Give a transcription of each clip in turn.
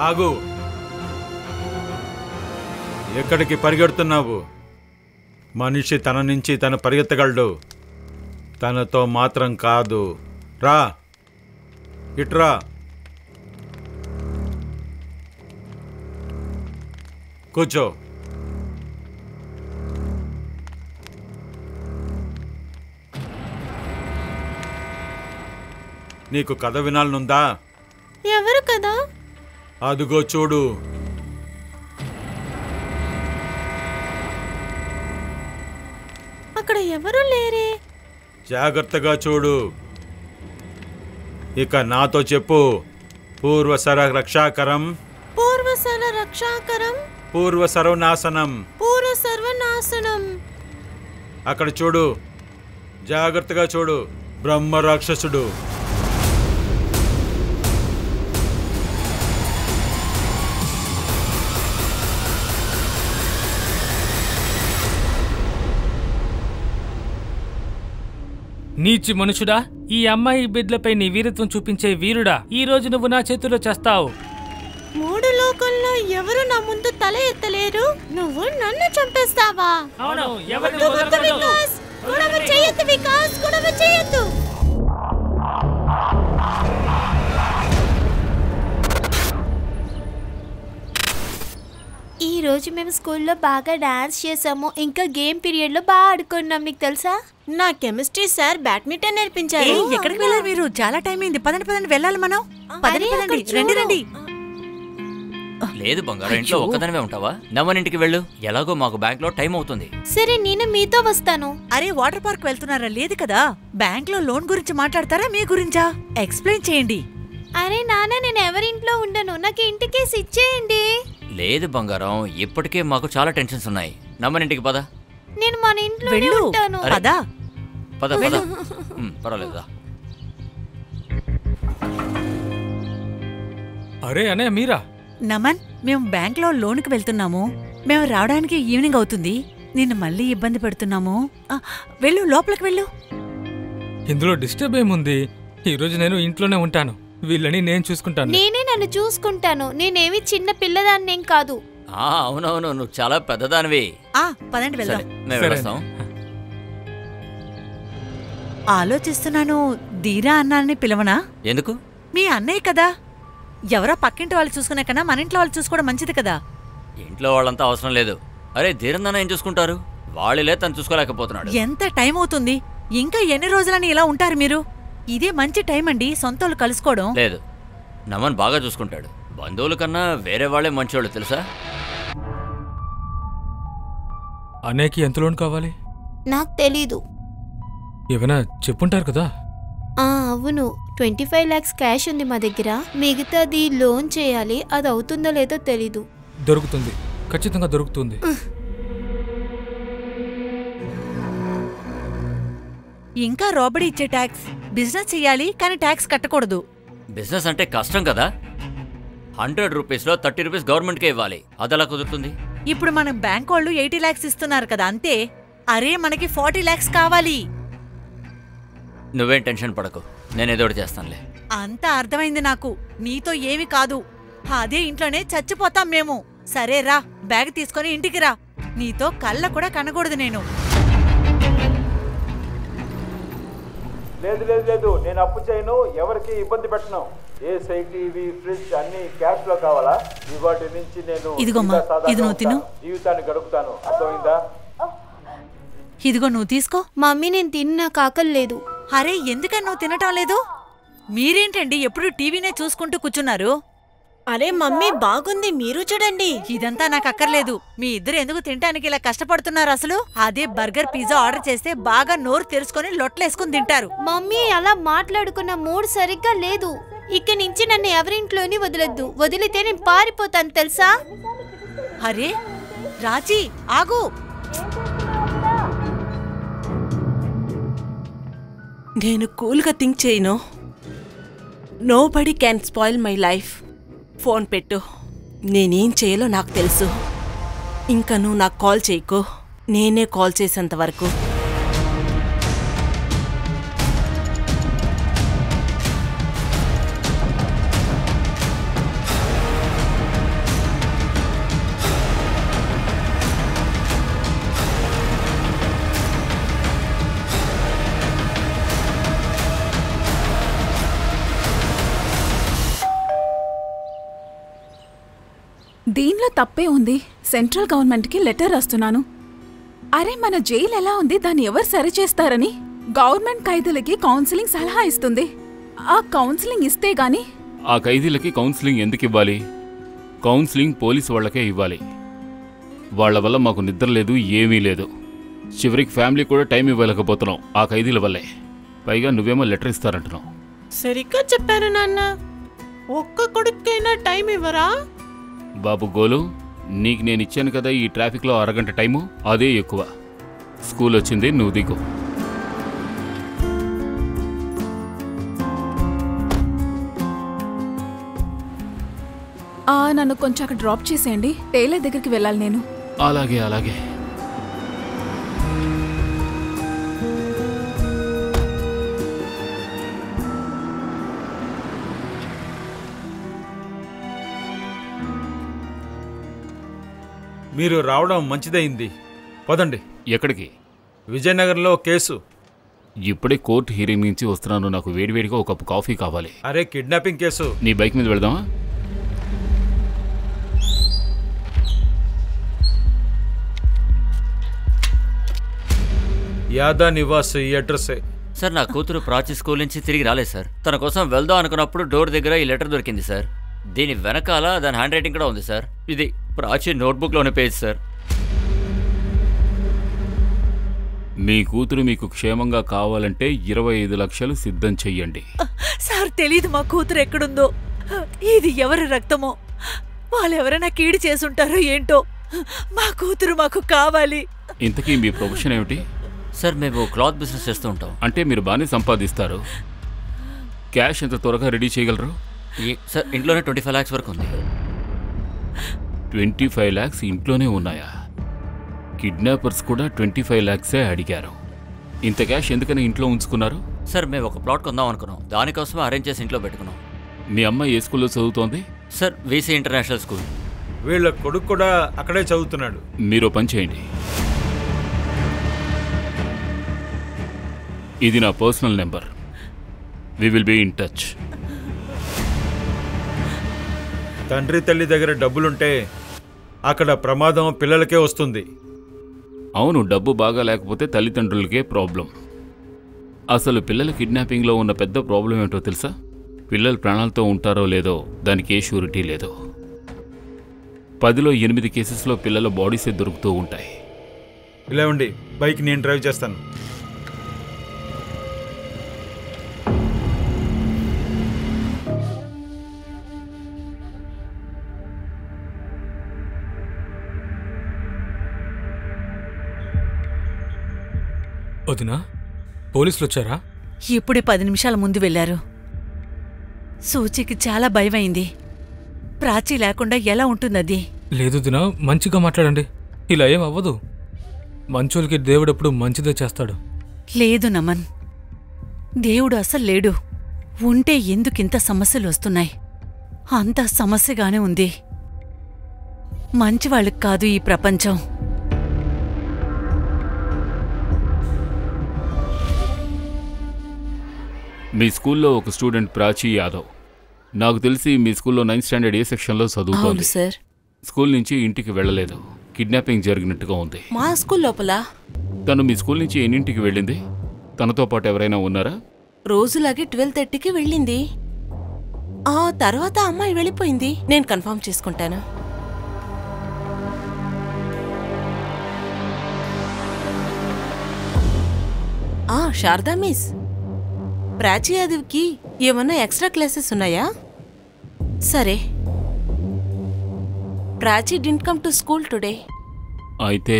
ఆగు. ఎక్కడికి పరిగెడుతున్నావు? మనిషి తన నుంచి తను పరిగెత్తగలడు, తనతో మాత్రం కాదు. రా, ఇట్రా. కూర్చో. నీకు కథ వినాలనుందా? ఎవరు కదా? అదుగో చూడు. అక్కడ ఎవరు లేరే. జాగ్రత్తగా చూడు. ఇక నాతో చెప్పు. పూర్వసర రక్షాకరం, పూర్వసర రక్షాకరం, పూర్వ సర్వనాశనం, పూర్వ సర్వనాశనం. అక్కడ చూడు, జాగ్రత్తగా చూడు. బ్రహ్మ రాక్షసుడు. నీచి మనుషుడా, ఈ అమ్మాయి బిడ్డలపై నీ వీరత్వం చూపించే వీరుడా, ఈ రోజు నువ్వు నా చేతిలో చేస్తావు. 3 లోకంలో ఎవరు నా ముందు తల ఎత్తలేరు, నువ్వు నన్ను చంపేస్తావా? అవును, వికాస్, గొడవ చేయొద్దు వికాస్, గొడవ చేయొద్దు. ఈ రోజు మేము స్కూల్లో బాగా డాన్స్ చేసాము, ఇంకా గేమ్ పీరియడ్ లో బాగా ఆడుకున్నాం. నీకు తెలుసా, నా కెమిస్ట్రీ సార్ బ్యాడ్మింటన్ నేర్పించారు. ఎక్కడికి వెళ్ళారు మీరు? చాలా టైం అయింది. పదండి పదండి, వెళ్ళాలి మనం. పదండి పదండి, రండి రండి. లేదు బంగారం, ఇంట్లో ఒక్కదానివే ఉంటావా? నమన్ ఇంటికి వెళ్ళు, ఎలాగో మాకు బ్యాంక్ లో టైం అవుతుంది. సరే, నేను మీతో వస్తాను. అరే, వాటర్ పార్క్ వెళ్తున్నారా? లేదు కదా. బ్యాంక్ లో లోన్ గురించి మాట్లాడతారా, మీ గురించా? ఎక్స్ప్లెయిన్ చేయండి. అరే నాన్న, నేను ఎవరింట్లో ఉండను, నాకు ఇంటికేసి ఇచ్చేయండి. లేదు బంగారం, ఇప్పటికే మాకు చాలా టెన్షన్స్ ఉన్నాయి. నమన్ ఇంటికి పద. నేను మన ఇంట్లోనే ఉంటాను. పద పద పద. పర్వాలేదా? అరే అనే మీరా? నమన్, మేము బ్యాంక్ లో లోన్కి వెళ్తున్నాము. మేము రావడానికి ఈవినింగ్ అవుతుంది. నిన్ను మళ్ళీ ఇబ్బంది పెడుతున్నాము. వెళ్ళు, లోపలికి వెళ్ళు. ఇందులో డిస్టర్బ్ ఏముంది? ఈ రోజు నేను ఇంట్లోనే ఉంటాను, వీళ్ళని నేను చూసుకుంటాను. నేనే నన్ను చూసుకుంటాను, నేనేమి చిన్న పిల్లదాన్నేం కాదు. అవునవును, నువ్వు చాలా పెద్దదానివి. పదండి వెళ్దాం. మేము వెళ్తాం. ఆలోచిస్తున్నాను, ధీరా అన్నాన్ని పిలవనా? ఎందుకు? మీ అన్నయ్య కదా. ఎవరో పక్కింటి వాళ్ళు చూసుకునే కన్నా మన ఇంట్లో వాళ్ళు చూసుకోవడం మంచిది కదా. ఇంట్లో వాళ్ళంతా అవసరం లేదు. అరే, ధీరందన్న ఏం చూసుకుంటారు? వాళ్ళే తను చూసుకోలేకపోతున్నాడు. ఎంత టైం అవుతుంది, ఇంకా ఎన్ని రోజులని ఇలా ఉంటారు మీరు? ఇదే మంచి టైం అండి సొంతోళ్ళు కలుసుకోవడం. లేదు, నమన్ బాగా చూసుకుంటాడు. బంధువుల కన్నా వేరే వాళ్ళే మంచోళ్ళు, తెలుసా? అనేకి ఎంత లోన్ కావాలి? నాకు తెలీదు. ఏమైనా చెప్పుంటారు కదా. అవును, 25 lakhs క్యాష్ ఉంది మా దగ్గర. మిగతాది లోన్ చేయాలి, అది అవుతుందో లేదో తెలీదు. దొరుకుతుంది, ఖచ్చితంగా దొరుకుతుంది. ఇంకా రాబడి ఇచ్చే ట్యాక్స్. బిజినెస్ చెయ్యాలి కానీ ట్యాక్స్ కట్టకూడదు. బిజినెస్ అంటే కష్టం కదా. 100 రూపీస్లో 30 రూపీస్ గవర్నమెంట్కే ఇవ్వాలి. అదలా కుదురుతుంది? ఇప్పుడు మనం బ్యాంక్ వాళ్ళు 80 lakhs ఇస్తున్నారు కదా, అంతే. అరే, మనకి 40 lakhs కావాలి. నువ్వేం టెన్షన్ పడకు, నేనేదో ఒకటి చేస్తానులే. అంతా అర్థమైంది నాకు. నీతో ఏమి కాదు, అదే ఇంట్లోనే చచ్చిపోతాం మేము. సరే రా, బ్యాగ్ తీసుకొని ఇంటికి రా. నీతో కళ్ళ కూడా కనకూడదు నేను. లేదు లేదు లేదు, నేను అప్పు చేయను, ఎవరికి ఇబ్బంది పెట్టను. ఏసీ, టీవీ, ఫ్రిడ్జ్ అన్ని క్యాష్ లో కావాలా? ఇవాటి నుంచి నేను ఇదిగోమ్మా, ఇది నువ్వు తిను. జీవితాన్ని గడుపుతాను, అర్థమైందా? ఇదిగో నువ్వు తీసుకో. మమ్మీ, నేను తిన్నా, కాకలు లేదు. అరే, ఎందుకని నువ్వు తినటం లేదు? మీరేంటండి ఎప్పుడు టీవీనే చూసుకుంటూ కూర్చున్నారు? అరే మమ్మీ, బాగుంది, మీరు చూడండి. ఇదంతా నాకు అక్కర్లేదు. మీ ఇద్దరు ఎందుకు తినడానికి ఇలా కష్టపడుతున్నారు అసలు? అదే బర్గర్, పిజ్జా ఆర్డర్ చేస్తే బాగా నోరు తెరుచుకొని లొట్లేసుకుని తింటారు. మమ్మీ, అలా మాట్లాడుకున్న మూడ్ సరిగ్గా లేదు. ఇక్కడి నుంచి నన్ను ఎవరింట్లోని వదలొద్దు. వదిలితే నేను పారిపోతాను, తెలుసా? అరే రాజీ, ఆగు. నేను కూల్గా థింక్ చేయను. Nobody can spoil my life. Phone పెట్టు, నేనేం చేయాలో నాకు తెలుసు. ఇంకా నువ్వు నాకు కాల్ చేయకు, నేనే కాల్ చేసేంత వరకు. దీనిలో తప్పే ఉంది. సెంట్రల్ గవర్నమెంట్కి లెటర్ రాస్తున్నాను. అరే మన జైలు ఎలా ఉంది, దాన్ని ఎవరు సరిచేస్తారని గవర్నమెంట్ ఖైదీలకి కౌన్సిలింగ్ సలహా ఇస్తుంది. ఆ కౌన్సిలింగ్ ఇస్తే గాని ఆ ఖైదీలకి కౌన్సిలింగ్ ఎందుకు ఇవ్వాలి? కౌన్సిలింగ్ పోలీసు వాళ్ళకే ఇవ్వాలి. వాళ్ళ వల్ల మాకు నిద్ర లేదు, ఏమీ లేదు. చివరికి ఫ్యామిలీ కూడా టైం ఇవ్వలేకపోతున్నాం ఆ ఖైదీల వల్లే. పైగా నువ్వేమో లెటర్ ఇస్తారంటున్నావు. సరిగ్గా చెప్పారు నాన్న. ఒక్క కొడుకైనా టైం ఇవ్వరా? బాబు గోలు, నీకు నేను ఇచ్చాను కదా ఈ ట్రాఫిక్లో అరగంట టైము, అదే ఎక్కువ. స్కూల్ వచ్చింది, నువ్వు దిగు. నన్ను కొంచెం అక్కడ డ్రాప్ చేసేయండి. టైలర్ దగ్గరికి వెళ్ళాలి నేను. అలాగే అలాగే. మీరు రావడం మంచిదైంది. పదండి. ఎక్కడికి? విజయనగరంలో కేసు. ఇప్పుడే కోర్టు హీరింగ్ నుంచి వస్తున్నాను. నాకు వేడివేడిగా ఒక కప్పు కాఫీ కావాలి. అరే కిడ్నాపింగ్ కేసు. నీ బైక్ మీద వెళదామా? యాదా నివాస్ ఈ అడ్రస్సే. సార్ నా కూతురు ప్రాచీ స్కూల్ నుంచి తిరిగి రాలేదు సార్. తన కోసం వెళ్దాం అనుకున్నప్పుడు డోర్ దగ్గర ఈ లెటర్ దొరికింది సార్. దీని వెనకాల దాని హ్యాండ్ రైటింగ్ కూడా ఉంది సార్. ఇది ప్రాచీ నోట్బుక్లోని పేజ్ సార్. మీ కూతురు మీకు క్షేమంగా కావాలంటే 25 లక్షలు సిద్ధం చెయ్యండి. సార్ తెలీదు మా కూతురు ఎక్కడుందో. ఇది ఎవరి రక్తమో, వాళ్ళెవరైనా కీడు చేసుంటారో ఏంటో. మా కూతురు మాకు కావాలి. ఇంతకీ మీ ప్రొఫెషన్ ఏమిటి? సార్ మేము క్లాత్ బిజినెస్ చేస్తూ ఉంటాం. అంటే మీరు బాగానే సంపాదిస్తారు. క్యాష్ ఎంత త్వరగా రెడీ చేయగలరు? సార్ ఇంట్లోనే 25 lakhs వరకు ఉంది. 25 lakhs ఇంట్లోనే ఉన్నాయా? కిడ్నాపర్స్ కూడా 25 lakhsే అడిగారు. ఇంత క్యాష్ ఎందుకని ఇంట్లో ఉంచుకున్నారు? సార్ మేము ఒక ప్లాట్ కొందాం అనుకున్నాం. దానికోసమే అరేంజ్ చేసి ఇంట్లో పెట్టుకున్నాం. మీ అమ్మాయి ఏ స్కూల్లో చదువుతోంది? Sir VC international school. వీళ్ళ కొడుకు కూడా అక్కడే చదువుతున్నాడు. మీరు పని చేయండి. ఇది నా personal number. We will be in touch. తండ్రి తల్లి దగ్గర డబ్బులుంటే అక్కడ ప్రమాదం పిల్లలకే వస్తుంది. అవును, డబ్బు బాగా లేకపోతే తల్లిదండ్రులకే ప్రాబ్లం. అసలు పిల్లల కిడ్నాపింగ్లో ఉన్న పెద్ద ప్రాబ్లం ఏంటో తెలుసా? పిల్లలు ప్రాణాలతో ఉంటారో లేదో దానికి ఏ షూరిటీ లేదు. 10లో 8 కేసెస్లో పిల్లల బాడీసే దొరుకుతూ ఉంటాయి. ఇలా ఉండి బైక్ నేను డ్రైవ్ చేస్తాను. వదినా, పోలీసులు వచ్చారా? ఇప్పుడే 10 నిమిషాల ముందు వెళ్ళారు. సూచికి చాలా భయమైంది. ప్రాచీ లేకుండా ఎలా ఉంటుందది? లేదు దినా, మంచిగా మాట్లాడండి. ఇలా ఏం అవ్వదు. మంచోళ్ళకి దేవుడెప్పుడు మంచిదే చేస్తాడు. లేదు నమన్, దేవుడు అసలు లేడు. ఉంటే ఎందుకింత సమస్యలు వస్తున్నాయి? అంత సమస్యగానే ఉంది. మంచివాళ్ళకి కాదు ఈ ప్రపంచం. మీ స్కూల్లో ఒక స్టూడెంట్ ప్రాచీ యాదవ్. నాకు తెలిసి మీ స్కూల్లో 9th స్టాండర్డ్ ఏ సెక్షన్లో చదువుతోంది. సార్, స్కూల్ నుంచి ఇంటికి వెళ్ళలేదు. కిడ్నాపింగ్ జరిగినట్టుగా ఉంది. మా స్కూల్ లోపల తను మీ స్కూల్ నుంచి ఎన్నింటికి వెళ్ళింది? తనతో పాటు ఎవరైనా ఉన్నారా? రోజులాగే 12:30కి వెళ్ళింది. ఆ తర్వాత అమ్మాయి వెళ్ళిపోయింది. నేను కన్ఫర్మ్ చేసుకుంటాను. శారదా మిస్, ప్రాచీ యాదవ్కి ఏమన్నా ఎక్స్ట్రా క్లాసెస్ ఉన్నాయా? సరే. Prachi didn't come to school today. అయితే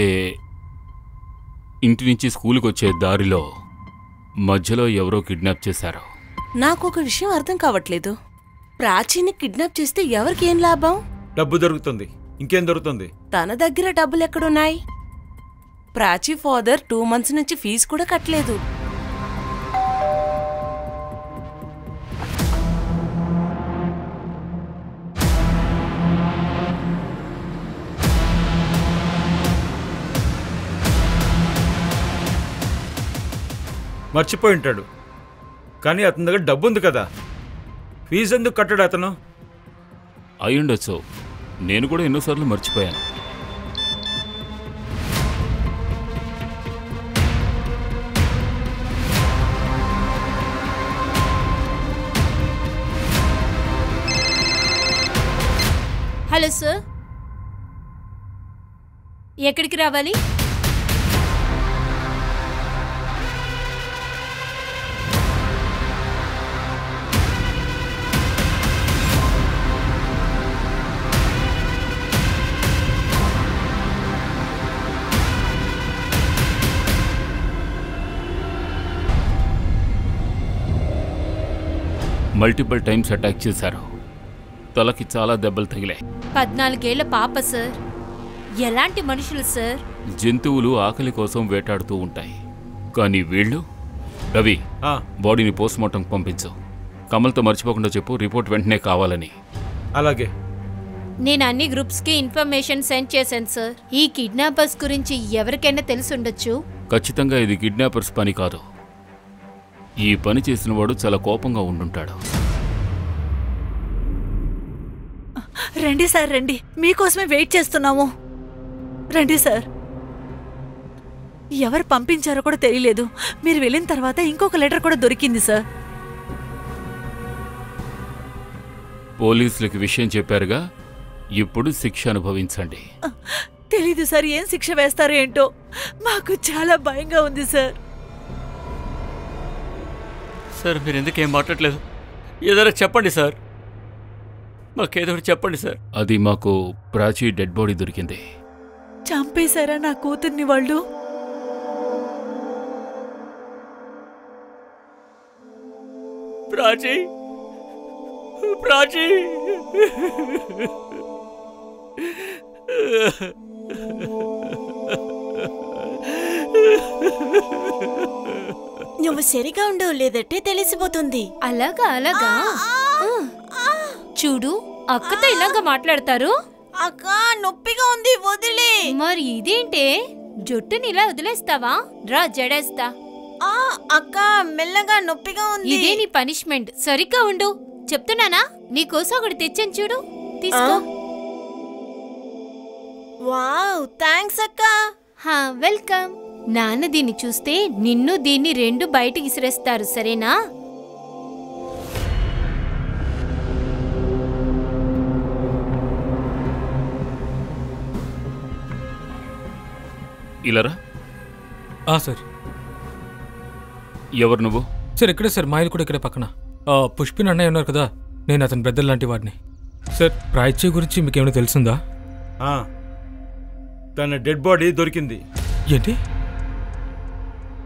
ఇంటి నుంచి స్కూల్కి వచ్చే దారిలో మధ్యలో ఎవరో కిడ్నాప్ చేశారు. నాకు ఒక విషయం అర్థం కావట్లేదు. ప్రాచీని కిడ్నాప్ చేస్తే ఎవరికి ఏం లాభం? డబ్బు దొరుకుతుంది, ఇంకేం దొరుకుతుంది? తన దగ్గర డబ్బులు ఎక్కడున్నాయి? ప్రాచీ ఫాదర్ 2 months నుంచి ఫీజు కూడా కట్టలేదు. మర్చిపోయి ఉంటాడు. కానీ అతని దగ్గర డబ్బు ఉంది కదా, ఫీజు ఎందుకు కట్టాడు అతను? అయ్యుండొచ్చు. నేను కూడా ఎన్నోసార్లు మర్చిపోయాను. హలో సార్, ఎక్కడికి రావాలి? మల్టిపుల్ టైమ్స్ అటాక్ చేశారు. తలకి చాలా దెబ్బలు తగిలాయి. 14 ఏళ్ల పాప సార్. ఎలాంటి మనుషులు సార్? జంతువులు ఆకలి కోసం వేటాడుతూ ఉంటాయి, కానీ వీళ్ళు. రవి, బాడీని పోస్ట్మార్టం పంపించు. కమల్తో మర్చిపోకుండా చెప్పు, రిపోర్ట్ వెంటనే కావాలని. అలాగే. నేను అన్ని గ్రూప్స్కి ఇన్ఫర్మేషన్ సెండ్ చేశాను సార్. ఈ కిడ్నాపర్స్ గురించి ఎవరికైనా తెలిసి ఉండొచ్చు. ఖచ్చితంగా ఇది కిడ్నాపర్స్ పని కాదు. ఈ పని చేసిన వాడు చాలా కోపంగా ఉండుంటాడు. రండి సార్, రండి, మీకోసమే వెయిట్ చేస్తున్నాము. రండి సార్. ఎవరు పంపించారో కూడా తెలియలేదు. మీరు వెళ్ళిన తర్వాత ఇంకొక లెటర్ కూడా దొరికింది సార్. పోలీసులకి విషయం చెప్పారుగా, ఇప్పుడు శిక్ష అనుభవించండి. తెలీదు సార్, ఏం శిక్ష వేస్తారో ఏంటో. మాకు చాలా భయంగా ఉంది సార్. సార్, మీరు ఎందుకేం మాట్లాడలేదు? ఏదైనా చెప్పండి సార్, మాకేదో చెప్పండి సార్. అది మాకు ప్రాచీ డెడ్ బాడీ దొరికింది. చంపేశారా నా కూతుర్ని వాళ్ళు? ప్రాచీ, ప్రాచీ. నువ్వు సరిగా ఉండు, లేదంటే తెలిసిపోతుంది. అలాగా అలాగా. చూడు, అక్కతో ఇలాగా మాట్లాడతారు. అక్క, నొప్పిగా ఉంది, వదిలే. మరి ఇదేంటే, జుట్టుని ఇలా వదిలేస్తావా? రా, జడేస్తా. అక్క, మెల్లగా, నొప్పిగా ఉంది. ఇదే నీ పనిష్మెంట్. సరిగ్గా ఉండు, చెప్తున్నానా. నీకోసం ఒకటి తెచ్చాను, చూడు, తీసుకో. వావ్, థాంక్స్ అక్క. వెల్కమ్. నాన్న దీన్ని చూస్తే నిన్ను దీన్ని రెండు బయటికి విసిరేస్తారు, సరేనా? ఇలారా. సార్. ఎవరు నువ్వు? సార్ ఇక్కడే సార్, మా ఇల్లు కూడా ఇక్కడే పక్కన. పుష్పిన్ అన్నయ్య ఉన్నారు కదా, నేను అతని బ్రదర్ లాంటి వాడిని. సార్, ప్రాచ్య గురించి మీకేమైనా తెలుసుందా? తన డెడ్ బాడీ దొరికింది. ఏంటి?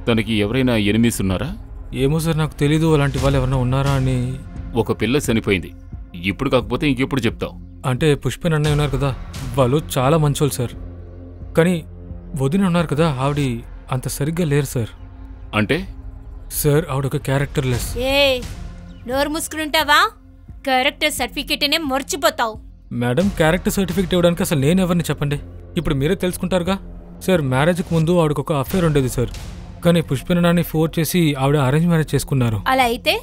తనకి ఎవరైనా ఎనిమీస్ ఉన్నారా? ఏమో సార్, నాకు తెలీదు అలాంటి వాళ్ళు ఎవరైనా ఉన్నారా అని. ఒక పిల్ల చనిపోయింది. ఇప్పుడు కాకపోతే ఇంకెప్పుడు చెప్తావు? అంటే పుష్పిన్ అన్నయ్య ఉన్నారు కదా, వాళ్ళు చాలా మంచోళ్ళు సార్. కానీ వదిన ఉన్నారు కదా, ఆవిడ అంత సరిగ్గా లేరు సార్. అంటే? సార్, ఆవిడ ఒక క్యారెక్టర్ లెస్. నోరు మూసుకుంటావా? క్యారెక్టర్ సర్టిఫికేట్నే మర్చిపోతావు. మేడం, క్యారెక్టర్ సర్టిఫికేట్ ఇవ్వడానికి అసలు నేను ఎవరిని చెప్పండి? ఇప్పుడు మీరే తెలుసుకుంటారుగా. సార్, మ్యారేజ్కి ముందు ఆవిడకు ఒక అఫేర్ ఉండేది సార్. కానీ పుష్పిన్ నాన్ని ఫోర్స్ చేసి ఆవిడ అరేంజ్ మ్యారేజ్ చేసుకున్నారు. అలా అయితే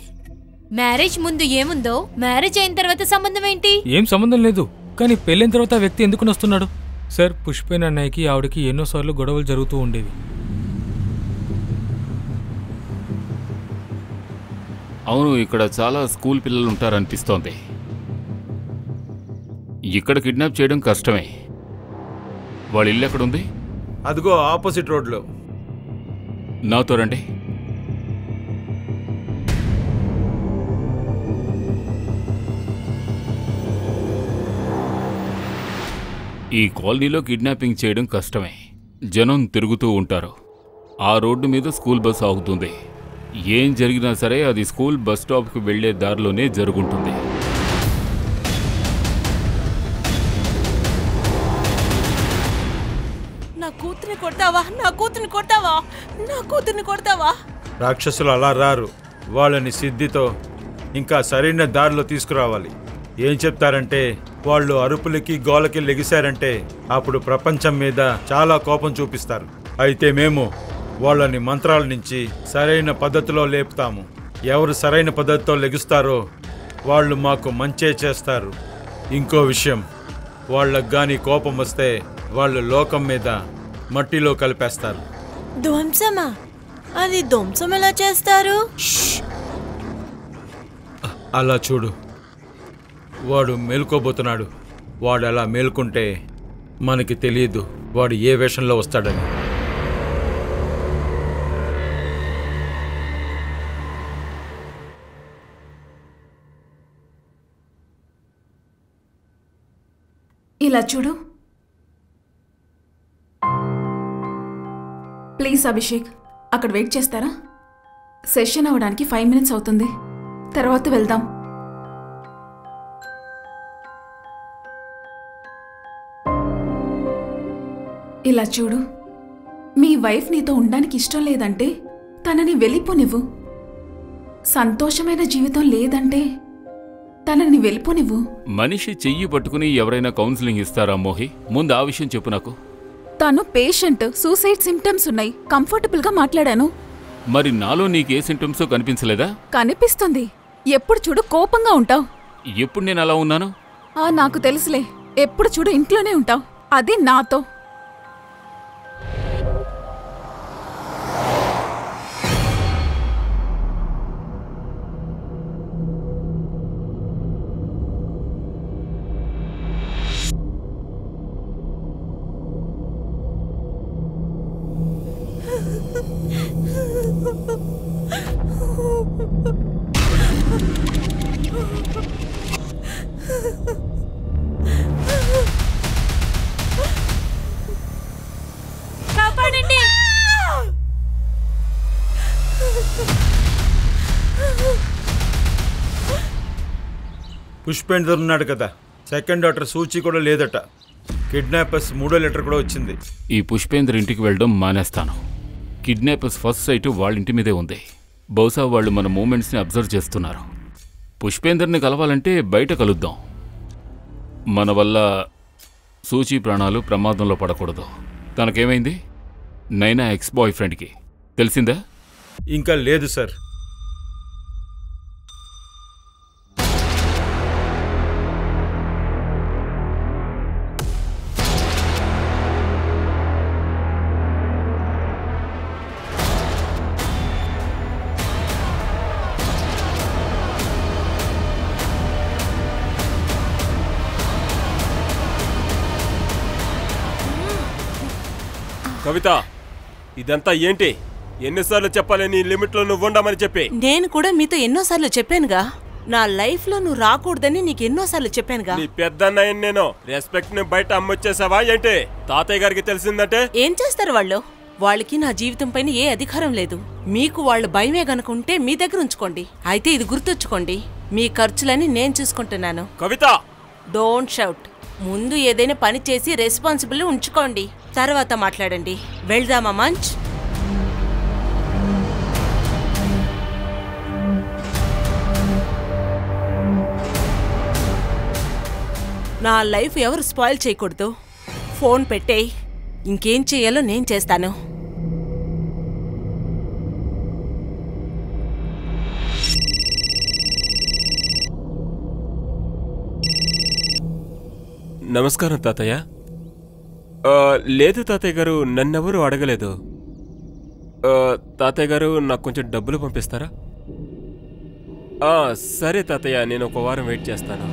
మ్యారేజ్ ముందు ఏముందో మ్యారేజ్ అయిన తర్వాత సంబంధం ఏంటి? ఏం సంబంధం లేదు, కానీ పెళ్ళైన తర్వాత వ్యక్తి ఎందుకు నొస్తున్నాడు? సార్, పుష్పిన్ అన్నయ్యకి ఆవిడకి ఎన్నోసార్లు గొడవలు జరుగుతూ ఉండేవి. అవును, ఇక్కడ చాలా స్కూల్ పిల్లలు ఉంటారనిపిస్తోంది. ఇక్కడ కిడ్నాప్ చేయడం కష్టమే. వాళ్ళ ఇల్లు ఎక్కడుంది? అదిగో ఆపోజిట్ రోడ్లో. నాతో రండి. ఈ కాలనీలో కిడ్నాపింగ్ చేయడం కష్టమే. జనం తిరుగుతూ ఉంటారు. ఆ రోడ్డు మీద స్కూల్ బస్ ఆగుతుంది. ఏం జరిగినా సరే అది స్కూల్ బస్ స్టాప్కి వెళ్లే దారిలోనే జరుగుంటుంది. నా కూతుర్ని కొడతావా? నా కూతుర్ని కొడతావా? నా కూతుర్ని కొడతావా? రాక్షసులు అలా రారు. వాళ్ళని సిద్ధితో ఇంకా సరైన దారిలో తీసుకురావాలి. ఏం చెప్తారంటే, వాళ్ళు అరుపులకి గోలకి లెగిశారంటే అప్పుడు ప్రపంచం మీద చాలా కోపం చూపిస్తారు. అయితే మేము వాళ్ళని మంత్రాల నుంచి సరైన పద్ధతిలో లేపుతాము. ఎవరు సరైన పద్ధతితో లెగుస్తారో వాళ్ళు మాకు మంచే చేస్తారు. ఇంకో విషయం, వాళ్ళకు గాని కోపం వస్తే వాళ్ళు లోకం మీద మట్టిలో కలిపేస్తారు. ధ్వంసమా? అది ధ్వంసం ఎలా చేస్తారు? అలా చూడు, వాడు మేల్కోబోతున్నాడు. వాడు అలా మేల్కుంటే మనకి తెలియదు వాడు ఏ వేషంలో వస్తాడని. ఇలా చూడు. ప్లీజ్ అభిషేక్, అక్కడ వెయిట్ చేస్తారా? సెషన్ అవడానికి 5 minutes అవుతుంది, తర్వాత వెళ్దాం. ఇలా చూడు, మీ వైఫ్ నీతో ఉండడానికి ఇష్టం లేదంటే తనని వెళ్ళిపోనివ్వు. సంతోషమైన జీవితం లేదంటే తనని వెళ్ళిపోనివ్వు. మనిషి చెయ్యి పట్టుకుని ఎవరైనా కౌన్సిలింగ్ ఇస్తారా మోహి? ముందు ఆ విషయం చెప్పు నాకు. తను పేషెంట్, సూసైడ్ సిమ్టమ్స్ ఉన్నాయి. కంఫర్టబుల్గా మాట్లాడాను. మరి నాలో నీకే సింటమ్స్ కనిపించలేదా? కనిపిస్తుంది. ఎప్పుడు చూడు కోపంగా ఉంటావు. ఎప్పుడు నేను అలా ఉన్నాను? నాకు తెలుసులే. ఎప్పుడు చూడు ఇంట్లోనే ఉంటావు, అది నాతో. కాపాడండి. పుష్పేందర్ ఉన్నాడు కదా, సెకండ్ డాక్టర్ సూచి కూడా లేదట. కిడ్నాపర్స్ 3వ లెటర్ కూడా వచ్చింది. ఈ పుష్పేందర్ ఇంటికి వెళ్ళడం మానేస్తాను. కిడ్నాపర్స్ ఫస్ట్ సైట్ వాళ్ళ ఇంటి మీదే ఉంది. బహుశా వాళ్ళు మన మూమెంట్స్ని అబ్జర్వ్ చేస్తున్నారు. పుష్పేందర్ని కలవాలంటే బయట కలుద్దాం. మన వల్ల సూచి ప్రాణాలు ప్రమాదంలో పడకూడదు. తనకేమైంది? నైనా ఎక్స్ బాయ్ ఫ్రెండ్కి తెలిసిందా? ఇంకా లేదు సార్. కవిత, ఇదంతా ఏంటి? ఎన్నిసార్లు చెప్పాలి నీ లిమిట్లో నువ్వు ఉండమని చెప్పి? నేను కూడా మీతో ఎన్నోసార్లు చెప్పానుగా, నా లైఫ్లో నువ్వు రాకూడదని నీకు ఎన్నోసార్లు చెప్పానుగా. నీ పెద్దన్నయ్య నేను రెస్పెక్ట్ ని బయట అమ్మొచ్చేసావా ఏంటి? తాతయ్య గారికి తెలిసిందంటే ఏం చేస్తారు వాళ్ళు? వాళ్ళకి నా జీవితం పైన ఏ అధికారం లేదు. మీకు వాళ్ళ భయమే గనుకుంటే మీ దగ్గర ఉంచుకోండి. అయితే ఇది గుర్తుంచుకోండి, మీ ఖర్చులని నేను చూసుకుంటున్నాను. కవిత, డోంట్ షౌట్. ముందు ఏదైనా పని చేసి రెస్పాన్సిబుల్ ఉంచుకోండి, తర్వాత మాట్లాడండి. వెళ్దామా మంచ్? నా లైఫ్ ఎవరు స్పాయిల్ చేయకూడదు. ఫోన్ పెట్టేయ్, ఇంకేం చేయాలో నేను చేస్తాను. నమస్కారం తాతయ్య. లేదు తాతయ్య గారు, నన్నెవరూ అడగలేదు. తాతయ్య గారు నాకు కొంచెం డబ్బులు పంపిస్తారా? సరే తాతయ్య, నేను 1 వారం వెయిట్ చేస్తాను.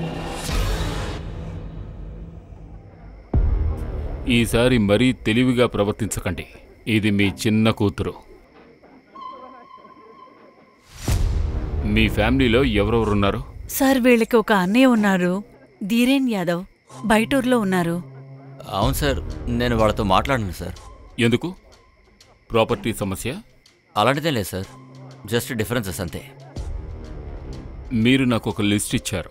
ఈసారి మరీ తెలివిగా ప్రవర్తించకండి. ఇది మీ చిన్న కూతురు. మీ ఫ్యామిలీలో ఎవరెవరున్నారు? సార్, వీళ్ళకి ఒక అన్నయ్య ఉన్నారు, ధీరేన్ యాదవ్. బయటూరులో ఉన్నారు. అవును సార్, నేను వాళ్ళతో మాట్లాడను సార్. ఎందుకు? ప్రాపర్టీ సమస్య? అలాంటిదే లేదు సార్, జస్ట్ డిఫరెన్సెస్ అంతే. మీరు నాకు ఒక లిస్ట్ ఇచ్చారు.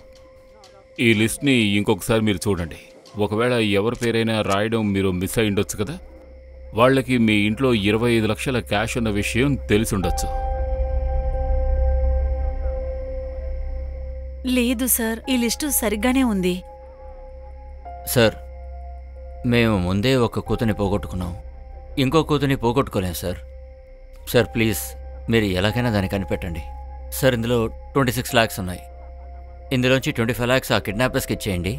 ఈ లిస్ట్ని ఇంకొకసారి మీరు చూడండి. ఒకవేళ ఎవరి పేరైనా రాయడం మీరు మిస్ అయి ఉండొచ్చు కదా. వాళ్ళకి మీ ఇంట్లో 25 లక్షల క్యాష్ ఉన్న విషయం తెలిసి ఉండొచ్చు. లేదు సార్, ఈ లిస్టు సరిగ్గానే ఉంది. సార్, మేము ముందే ఒక కూతుని పోగొట్టుకున్నాం, ఇంకో కూతుని పోగొట్టుకోలేం సార్. సార్ ప్లీజ్, మీరు ఎలాగైనా దాన్ని కనిపెట్టండి సార్. ఇందులో 26 lakhs ఉన్నాయి. ఇందులోంచి 25 lakhs ఆ కిడ్నాపర్స్కి ఇచ్చేయండి.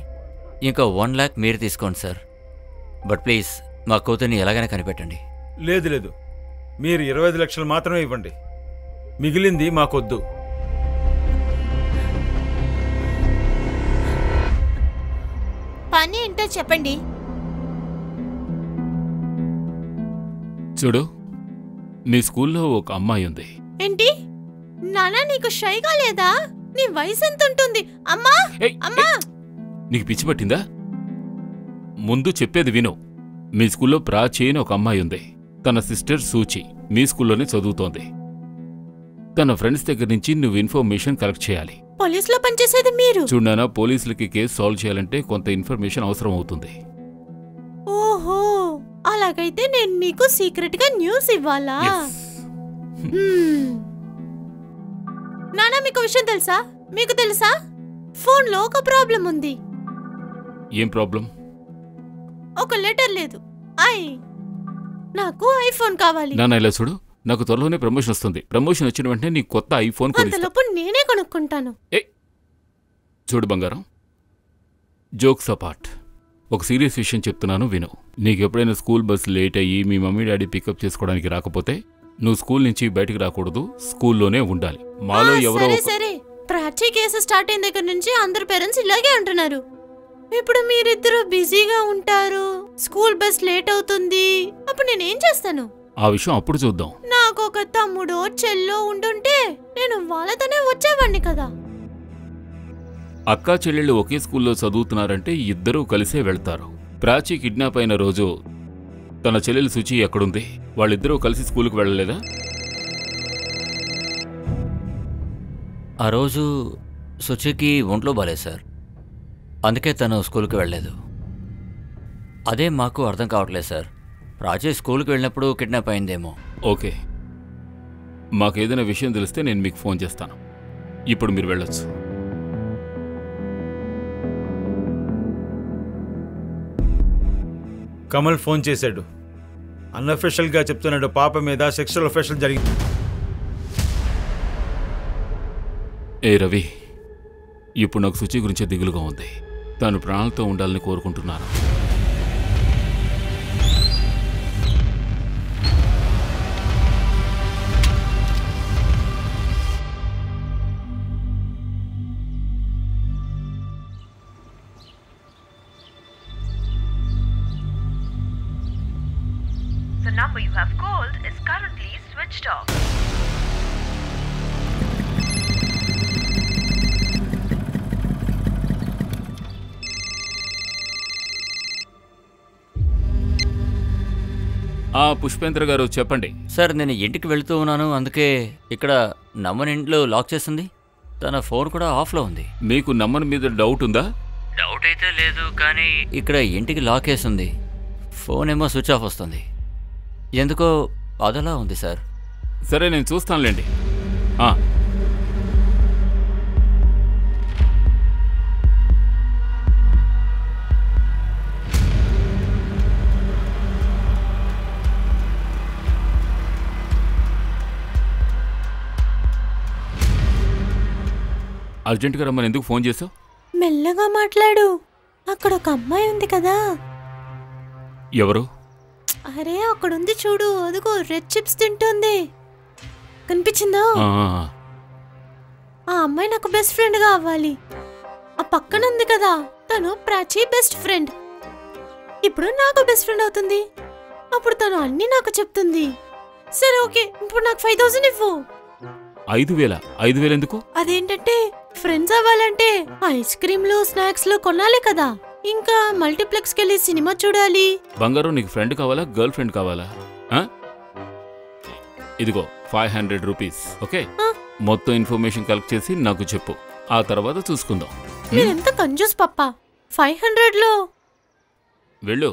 ఇంకా 1 lakh మీరు తీసుకోండి సార్. బట్ ప్లీజ్ మా కూతుర్ని ఎలాగైనా కనిపెట్టండి. లేదు లేదు, మీరు 25 లక్షలు మాత్రమే ఇవ్వండి, మిగిలింది మాకొద్దు. పని ఏంటో చెప్పండి. చూడు, నీ స్కూల్లో ఒక అమ్మాయి ఉంది. ఏంటి నానా, నీకు షైగా లేదా? నీ వయసు ఎంత ఉంటుంది? అమ్మా ఏయ్, అమ్మా! నీకు పిచ్చి పట్టిందా? ముందు చెప్పేది విను. మీ స్కూల్లో ప్రాచీ అని ఒక అమ్మాయి ఉంది. తన సిస్టర్ సూచి మీ స్కూల్లోనే చదువుతోంది. తన ఫ్రెండ్స్ దగ్గర నుంచి నువ్వు ఇన్ఫర్మేషన్ కలెక్ట్ చేయాలి. పోలీసులో పనిచేసేది మీరు? చూడనా, పోలీసులకి కేసు సాల్వ్ చేయాలంటే కొంత ఇన్ఫర్మేషన్ అవసరం అవుతుంది. ఓహో, అలాగైతే నేను మీకు సీక్రెట్ గా న్యూస్ ఇవ్వాలా? నానా, మీకు విషయం తెలుసా? మీకు తెలుసా, ఫోన్ లో ఒక ప్రాబ్లం ఉంది. ఏం ప్రాబ్లం? ఒక లెటర్ లేదు. నాకు ఐఫోన్ కావాలి. నాన్న ఇలా చూడు, నాకు త్వరలోనే ప్రమోషన్ వస్తుంది. ప్రమోషన్ వచ్చిన వెంటనే నీకు కొత్త ఐఫోన్ కొనిస్తా. అంతలోపు నేనే కొనుక్కుంటాను. చూడు బంగారం, జోక్స్ అపార్ట్, ఒక సీరియస్ విషయం చెప్తున్నాను విను. నీకు ఎప్పుడైనా స్కూల్ బస్ లేట్ అయ్యి మీ మమ్మీ డాడీ పికప్ చేసుకోవడానికి రాకపోతే నువ్వు స్కూల్ నుంచి బయటికి రాకూడదు, స్కూల్లోనే ఉండాలి. మాలో ఎవరో సరే, ప్రాచీ కేసు స్టార్ట్ అయిన దగ్గర నుంచి అందరు పేరెంట్స్ ఇలాగే అంటున్నారు. ఇప్పుడు మీరిద్దరు బిజీగా ఉంటారు, స్కూల్ బస్ లేట్ అవుతుంది, అప్పుడు నేనేం చేస్తాను? ఆ విషయం అప్పుడు చూద్దాం. నాకు ఒక తమ్ముడో చెల్లో ఉండుంటే నేను వాళ్ళతోనే వచ్చేవాడిని కదా. అక్కా చెల్లెళ్ళు ఒకే స్కూల్లో చదువుతున్నారంటే ఇద్దరూ కలిసే వెళ్తారు. ప్రాచీ కిడ్నాప్ అయిన రోజు తన చెల్లెలు శుచి ఎక్కడుంది? వాళ్ళిద్దరూ కలిసి స్కూల్కి వెళ్ళలేదా? ఆ రోజు శుచికి ఒంట్లో బాలేదు సార్, అందుకే తను స్కూల్కి వెళ్ళలేదు. అదే మాకు అర్థం కావట్లేదు సార్. ప్రాచీ స్కూల్కి వెళ్ళినప్పుడు కిడ్నాప్ అయిందేమో. ఓకే, మాకేదైనా విషయం తెలిస్తే నేను మీకు ఫోన్ చేస్తాను. ఇప్పుడు మీరు వెళ్ళొచ్చు. కమల్ ఫోన్ చేశాడు, అన్అఫిషియల్గా చెప్తున్నాడు, పాప మీద సెక్షువల్ అఫెక్షన్ జరిగింది. ఏ రవి, ఇప్పుడు నాకు శుచి గురించే దిగులుగా ఉంది. తాను ప్రాణాలతో ఉండాలని కోరుకుంటున్నాను. The number you have called is currently switched off. Pushpendra గారు చెప్పండి. సార్, నేను ఇంటికి వెళుతూ ఉన్నాను, అందుకే ఇక్కడ నమ్మని ఇంట్లో లాక్ చేసింది. తన ఫోన్ కూడా ఆఫ్లో ఉంది. మీకు నమ్మని మీద డౌట్ ఉందా? డౌట్ అయితే లేదు, కానీ ఇక్కడ ఇంటికి లాక్ వేసింది. ఫోన్ ఏమో స్విచ్ ఆఫ్ వస్తుంది. ఎందుకో అదలా ఉంది సార్. సరే, నేను చూస్తానులేండి. అర్జెంటుగా రమ్మని ఎందుకు ఫోన్ చేసావు? మెల్లగా మాట్లాడు, అక్కడ ఒక అమ్మాయి ఉంది కదా. ఎవరు? అరే, అక్కడుంది చూడు, అదిగో రెడ్ చిప్స్ తింటుంది, కనిపించిందా? ఆ అమ్మాయి నాకు బెస్ట్ ఫ్రెండ్ గా అవ్వాలి. ఆ పక్కన ఉంది కదా, తను ప్రాచీ బెస్ట్ ఫ్రెండ్. ఇప్పుడు నాకు బెస్ట్ ఫ్రెండ్ అవుతుంది, అప్పుడు తను అన్ని నాకు చెప్తుంది. సరే ఓకే, ఇప్పుడు నాకు 5000 ఇవ్వు. 5000 ఎందుకు? అదేంటంటే ఫ్రెండ్స్ అవ్వాలంటే ఐస్ క్రీమ్లు స్నాక్స్లు కొనాలి కదా, ఇంకా మల్టీప్లెక్స్కి వెళ్ళి సినిమా చూడాలి. బంగారు, నీకు ఫ్రెండ్ కావాలా, గర్ల్ ఫ్రెండ్ కావాలా? ఇదిగో 500 రూపీస్. ఓకే, మొత్తం ఇన్ఫర్మేషన్ కలెక్ట్ చేసి నాకు చెప్పు, ఆ తర్వాత చూసుకుందాం. మీరెంత కంజూస్ పప్పా, 500లో వెళ్ళు.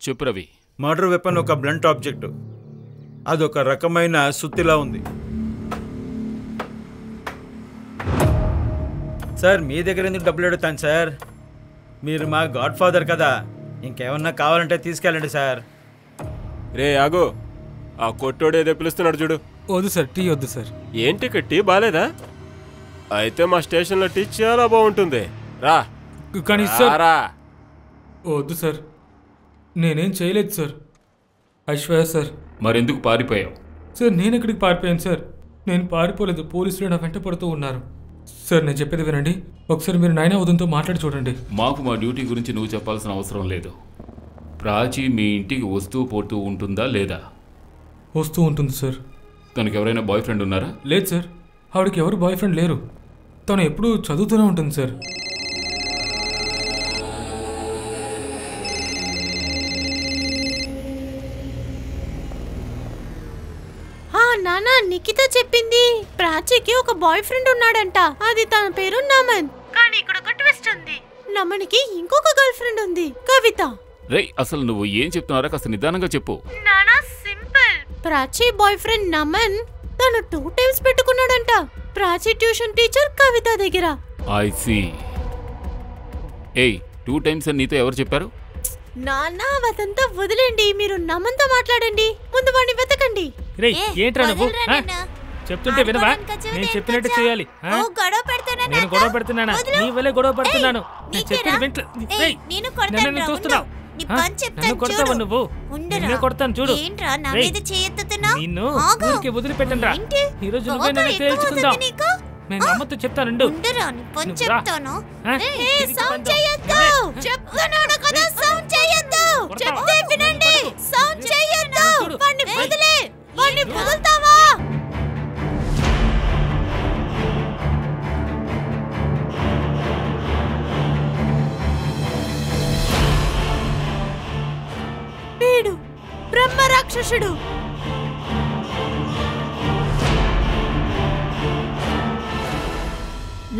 చెప్పు రవి. మర్డర్ వెపన్ ఒక బ్లంట్ ఆబ్జెక్ట్, అదొక రకమైన సుత్తిలా ఉంది. సార్, మీ దగ్గర ఎందుకు డబ్బులు అడుగుతాను సార్? మీరు మా గాడ్ ఫాదర్ కదా, ఇంకేమన్నా కావాలంటే తీసుకెళ్ళండి సార్. రే ఆగు, ఆ కొట్టోడు ఏదో పిలుస్తున్నాడు చూడు. వద్దు సార్, టీ వద్దు సార్. ఏంటి ఇక్కడ టీ బాలేదా? అయితే మా స్టేషన్లో టీ చాలా బాగుంటుంది. రా. కానీ సార్ రా. వద్దు సార్, నేనేం చేయలేదు సార్. ఐశ్వర్య సార్. మరెందుకు పారిపోయావు? సార్ నేను ఎక్కడికి పారిపోయాను సార్? నేను పారిపోలేదు, పోలీసులు నా వెంట పడుతూ ఉన్నారు. సార్ నేను చెప్పేది వినండి, ఒకసారి మీరు నాయనా ఉదయంతో మాట్లాడి చూడండి. మాకు మా డ్యూటీ గురించి నువ్వు చెప్పాల్సిన అవసరం లేదు. ప్రాచి మీ ఇంటికి వస్తూ పోతూ ఉంటుందా లేదా? వస్తూ ఉంటుంది సార్. తనకు ఎవరైనా బాయ్ ఫ్రెండ్ ఉన్నారా? లేదు సార్, ఆవిడకి ఎవరు బాయ్ ఫ్రెండ్ లేరు. తను ఎప్పుడూ చదువుతూనే ఉంటుంది సార్. నానా నిఖిత చెప్పింది ప్రాచీకి ఒక బాయ్ ఫ్రెండ్ ఉన్నాడంట. అది తన పేరు నమన్. కానీ ఇక్కడ ఒక ట్విస్ట్ ఉంది. నమన్కి ఇంకొక గర్ల్ ఫ్రెండ్ ఉంది, కవిత. రేయ్, అసలు నువ్వు ఏం చెప్తున్నారా? కాస్త నిదానంగా చెప్పు. నానా simple. Prachi boyfriend Naman తను 2 టైమ్స్ పెట్టుకున్నాడంట. ప్రాచీ ట్యూషన్ టీచర్ కవిత దగ్గర. I see. ఏయ్, 2 టైమ్స్ అని నీతో ఎవరు చెప్పారు? నానా అదంతా వదిలేండి, మీరు నమన్తో మాట్లాడండి. ముందు వాడిని వెతకండి. ఏంట్రా నువ్వు చెప్తుంటే వినవా? నేను చెప్పినట్టు చేయాలి. నేను గొడవ పెడుతున్నానా? నీ వల్లే గొడవ పడుతున్నాను. నేను చెప్పిన వింట్లో నన్ను చూస్తున్నావు. నన్ను కొడతావా నువ్వు? నిన్నే కొడతాను చూడు. నిన్ను ఊరికి వదిలిపెట్టండి రా. ఈ రోజు నువ్వే నన్ను తేల్చుకుందాం. నేను అమ్మతో చెప్తాను. వీడు బ్రహ్మ రాక్షసుడు.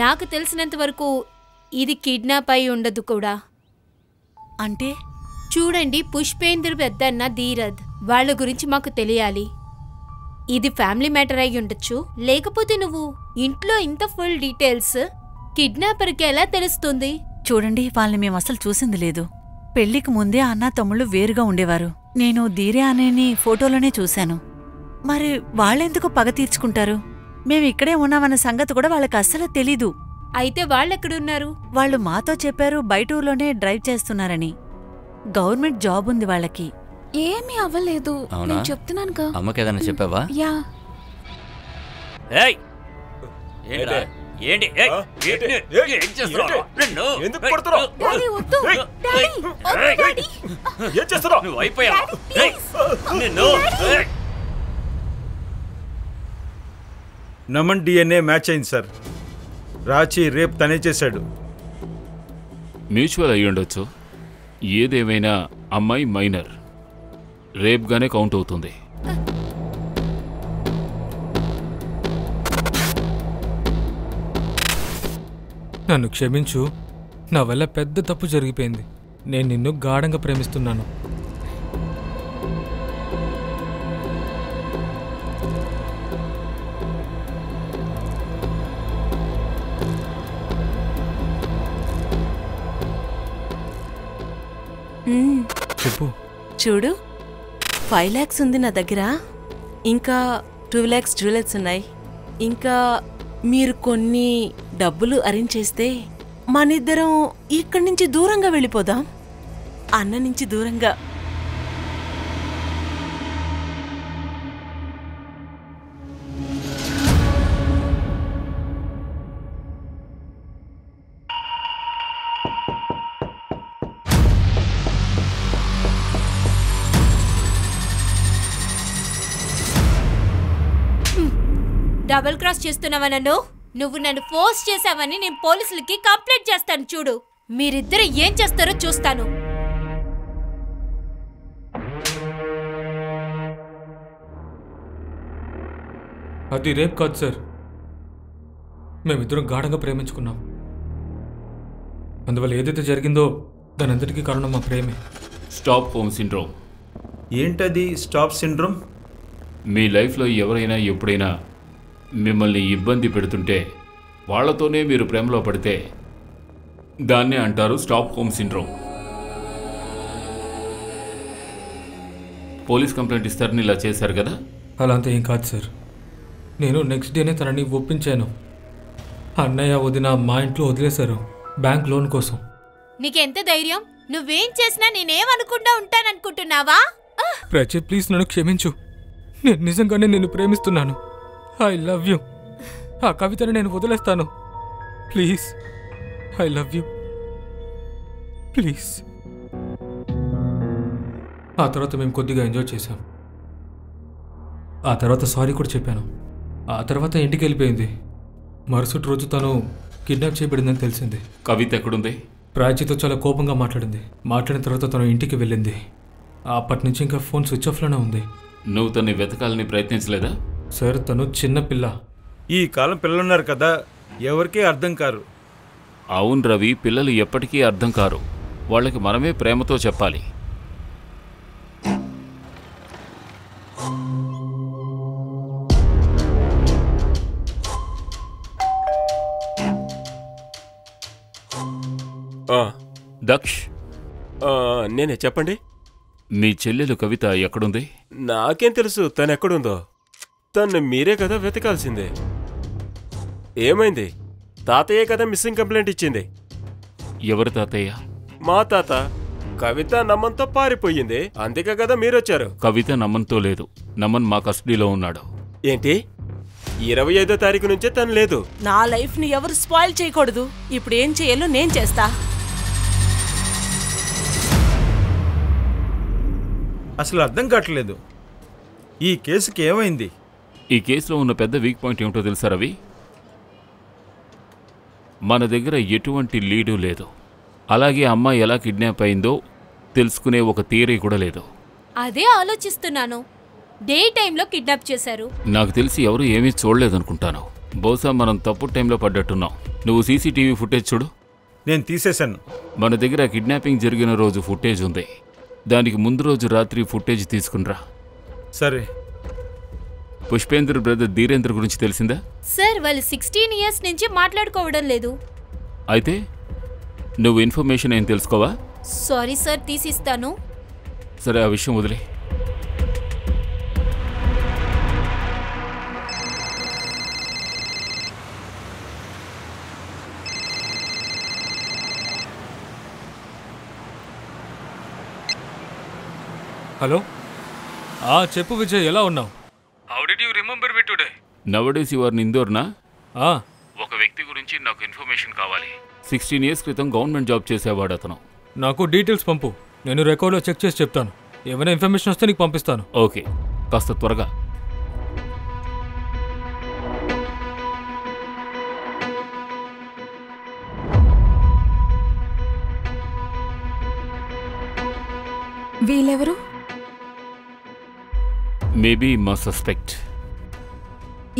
నాకు తెలిసినంత వరకు ఇది కిడ్నాప్ అయి ఉండదు కూడా. అంటే చూడండి, పుష్పేంద్ర పెద్దన్న ధీరథ్ వాళ్ళ గురించి మాకు తెలియాలి. ఇది ఫ్యామిలీ మ్యాటర్ అయి ఉండొచ్చు. లేకపోతే నువ్వు ఇంట్లో ఇంత ఫుల్ డీటెయిల్స్ కిడ్నాపర్కి ఎలా తెలుస్తుంది? చూడండి, వాళ్ళని మేము అసలు చూసింది లేదు. పెళ్లికి ముందే అన్నా తమ్ముళ్ళు వేరుగా ఉండేవారు. నేను ధీరే అనేని ఫోటోలోనే చూశాను. మరి వాళ్ళెందుకు పగ తీర్చుకుంటారు? మేమిక్కడే ఉన్నామన్న సంగతి కూడా వాళ్ళకి అస్సలు తెలీదు. అయితే వాళ్ళెక్కడున్నారు? వాళ్ళు మాతో చెప్పారు బయట ఊర్లోనే డ్రైవ్ చేస్తున్నారని. గవర్నమెంట్ జాబ్ ఉంది వాళ్ళకి. ఏమీ అవ్వలేదు, నేను చెప్తున్నాను. అమ్మకి ఏదైనా చెప్పావా? యా. నమన్ DNA మ్యాచ్ అయింది సార్. రాచి రేప్ తనే చేశాడు. మ్యూచువల్ అయ్యి ఉండొచ్చు. ఏదేమైనా అమ్మాయి మైనర్, రేప్గానే కౌంట్ అవుతుంది. నన్ను క్షమించు, నా వల్ల పెద్ద తప్పు జరిగిపోయింది. నేను నిన్ను గాఢంగా ప్రేమిస్తున్నాను. చెప్పు. చూడు, 5 lakhs ఉంది నా దగ్గర. ఇంకా 2 lakhs జ్యువెలర్స్ ఉన్నాయి. ఇంకా మీరు కొన్ని డబ్బులు అరేంజ్ చేస్తే మనిద్దరం ఇక్కడి నుంచి దూరంగా వెళ్ళిపోదాం. అన్న నుంచి దూరంగా. డబుల్ క్రాస్ చేస్తున్నావా నన్ను? నువ్వు నన్ను ఫోర్స్ చేశావని నేను పోలీసులకి కంప్లైంట్ చేస్తాను. చూడు, మీరిద్దరు ఏం చేస్తారో చూస్తాను. అది రేప్ కాదు సార్. మేమిద్దరం గాఢంగా ప్రేమించుకున్నాం. అందువల్ల ఏదైతే జరిగిందో దాని అంతటికీ కారణం మా ప్రేమే. Stop home syndrome. ఏంటది స్టాప్ సిండ్రోమ్? మీ లైఫ్లో ఎవరైనా ఎప్పుడైనా మిమ్మల్ని ఇబ్బంది పెడుతుంటే వాళ్లతోనే మీరు ప్రేమలో పడితే దాన్నే అంటారు stop home syndrome. Police complaint ఇస్తారని ఇలా చేశారు కదా? అలా అంతా ఏం కాదు సార్. నేను నెక్స్ట్ డేనే తనని ఒప్పించాను. అన్నయ్య వదిన మా ఇంట్లో వదిలేశారు బ్యాంక్ లోన్ కోసం. నీకెంత ధైర్యం? నువ్వేం చేసినా నేనేమనుకుండా ఉంటాననుకుంటున్నావా? ప్రాచి, ప్లీజ్ నన్ను క్షమించు. నేను నిజంగానే నిన్ను ప్రేమిస్తున్నాను. I love you. ఆ కవితని నేను వదిలేస్తాను. Please, I love you. Please. ఆ తర్వాత మేము కొద్దిగా ఎంజాయ్ చేశాం. ఆ తర్వాత సారీ కూడా చెప్పాను. ఆ తర్వాత ఇంటికి వెళ్ళిపోయింది. మరుసటి రోజు తను కిడ్నాప్ చేయబడిందని తెలిసింది. కవిత ఎక్కడుంది? ప్రాచితో చాలా కోపంగా మాట్లాడింది. మాట్లాడిన తర్వాత తను ఇంటికి వెళ్ళింది. అప్పటి నుంచి ఇంకా ఫోన్ స్విచ్ ఆఫ్లోనే ఉంది. నువ్వు తన్ని వెతకాలని ప్రయత్నించలేదా? సార్, తను చిన్న పిల్ల. ఈ కాలం పిల్లలున్నారు కదా, ఎవరికీ అర్థం కారు. అవును రవి, పిల్లలు ఎప్పటికీ అర్థం కారు. వాళ్ళకి మనమే ప్రేమతో చెప్పాలి. దక్ష్, నేనే, చెప్పండి. మీ చెల్లెలు కవిత ఎక్కడుంది? నాకేం తెలుసు తను ఎక్కడుందో. తను మీరే కదా వెతకాల్సిందే. ఏమైంది? తాతయ్యే కదా మిస్సింగ్ కంప్లైంట్ ఇచ్చింది. ఎవరు తాతయ్య? మా తాత. కవిత నమన్తో పారిపోయింది, అందుకే కదా మీరొచ్చారు. కవిత నమన్తో లేదు. నమన్ మా కస్టడీలో ఉన్నాడు. ఏంటి? 25వ తారీఖు నుంచే తను లేదు. నా లైఫ్ ని ఎవరు స్పాయిల్ చేయకూడదు. ఇప్పుడు ఏం చేయాలో నేను చేస్తా. అసలు అర్థం కావట్లేదు. ఈ కేసుకి ఏమైంది? ఈ కేసులో ఉన్న పెద్ద వీక్ పాయింట్ ఏమిటో తెలుసా రవి? మన దగ్గర ఎటువంటి లీడు లేదు. అలాగే అమ్మాయి ఎలా కిడ్నాప్ అయిందో తెలుసుకునే ఒక థియరీ కూడా లేదు. అదే ఆలోచిస్తున్నాను. డే టైంలో కిడ్నాప్ చేశారు. నాకు తెలిసి ఎవరు ఏమీ చూడలేదనుకుంటాను. బహుశా మనం తప్పు టైంలో పడ్డట్టున్నాం. నువ్వు సీసీటీవీ ఫుటేజ్ చూడు. నేను తీసేశాను. మన దగ్గర కిడ్నాపింగ్ జరిగిన రోజు ఫుటేజ్ ఉంది. దానికి ముందు రోజు రాత్రి ఫుటేజ్ తీసుకునిరా. సరే. పుష్పేంద్ర బ్రదర్ ధీరేంద్ర గురించి తెలిసిందా? సార్, వాళ్ళు 16 ఇయర్స్ నుంచి మాట్లాడుకోవడం లేదు. అయితే నువ్వు ఇన్ఫర్మేషన్ ఏం తెలుసుకోవా? Sorry sir, తీసిస్తాను. సరే, ఆ విషయం వదిలే. హలో. చెప్పు విజయ్, ఎలా ఉన్నావు? How did you remember me today? Nowadays you are ఇందోర్నా? ఒక వ్యక్తి గురించి నాకు ఇన్ఫర్మేషన్ కావాలి. 16 ఇయర్స్ క్రితం గవర్నమెంట్ జాబ్ చేసేవాడు అతను. నాకు డీటెయిల్స్ పంపు. నేను రికార్డులో చెక్ చేసి చెప్తాను. ఏమైనా ఇన్ఫర్మేషన్ వస్తే నీకు పంపిస్తాను. ఓకే, కాస్త త్వరగా. వీళ్ళెవరు? మేబీ మా సస్పెక్ట్.